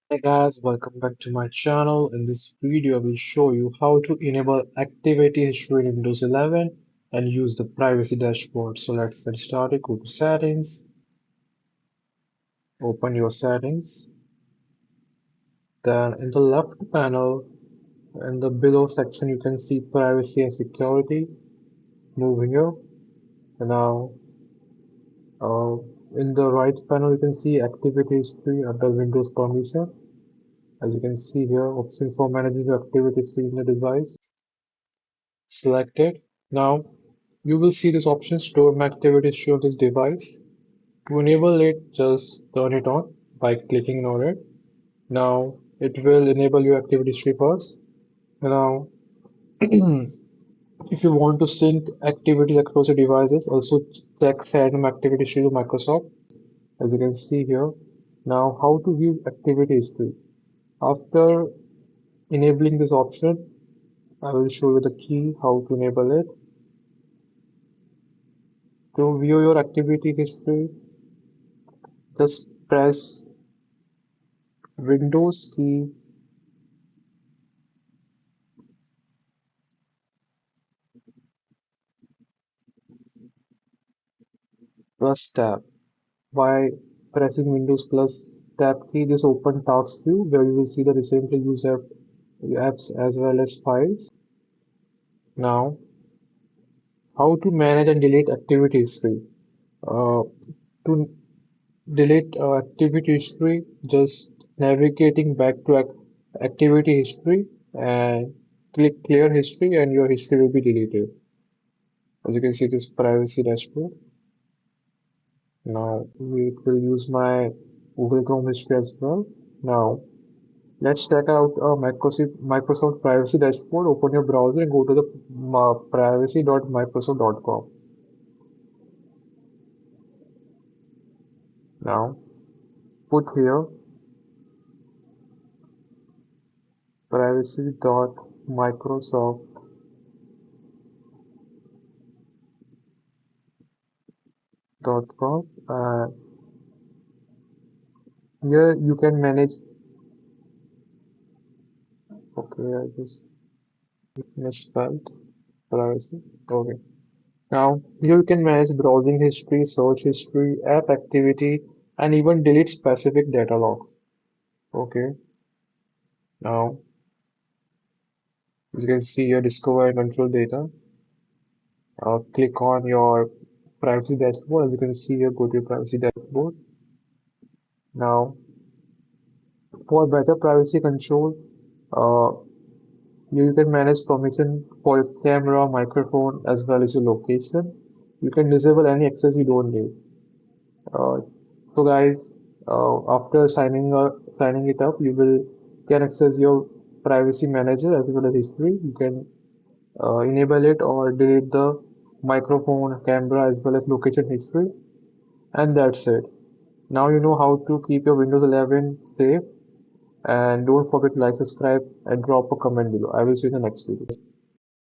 Hey guys, welcome back to my channel. In this video, I will show you how to enable activity history in Windows 11 and use the privacy dashboard. So let's get started. Go to settings, open your settings. Then in the left panel, in the below section, you can see privacy and security. Move here. And now, uh, in the right panel, you can see activity history under Windows permission. As you can see here, option for managing your activity history in the device. Selected. Now you will see this option store my activity history on this device. To enable it, just turn it on by clicking on it. Now it will enable your activity history first. Now if you want to sync activities across your devices, also check Random Activity History to Microsoft. As you can see here. Now how to view activity history. After enabling this option, I will show you the key how to enable it. To view your activity history, just press Windows key plus tab. By pressing Windows plus tab key, this open task view where you will see the recently used apps as well as files. Now, how to manage and delete activity history. To delete activity history, just navigating back to activity history and click clear history and your history will be deleted. As you can see, this privacy dashboard. Now we will use my Google Chrome history as well. Now let's check out Microsoft Privacy Dashboard. Open your browser and go to the privacy.microsoft.com. Now put here privacy.microsoft.com. Uh, Here you can manage. Okay, I just misspelled privacy. Okay. Now, here you can manage browsing history, search history, app activity, and even delete specific data logs. Okay. Now, as you can see here, discover and control data. Click on your privacy dashboard. As you can see here, go to your privacy dashboard. Now, for better privacy control, uh, you can manage permission for your camera, microphone, as well as your location. You can disable any access you don't need. Uh, so guys, after signing it up, you will can access your privacy manager as well as history. You can enable it or delete the microphone, camera as well as location history, and that's it. Now you know how to keep your Windows 11 safe, and don't forget to like, subscribe, and drop a comment below. I will see you in the next video.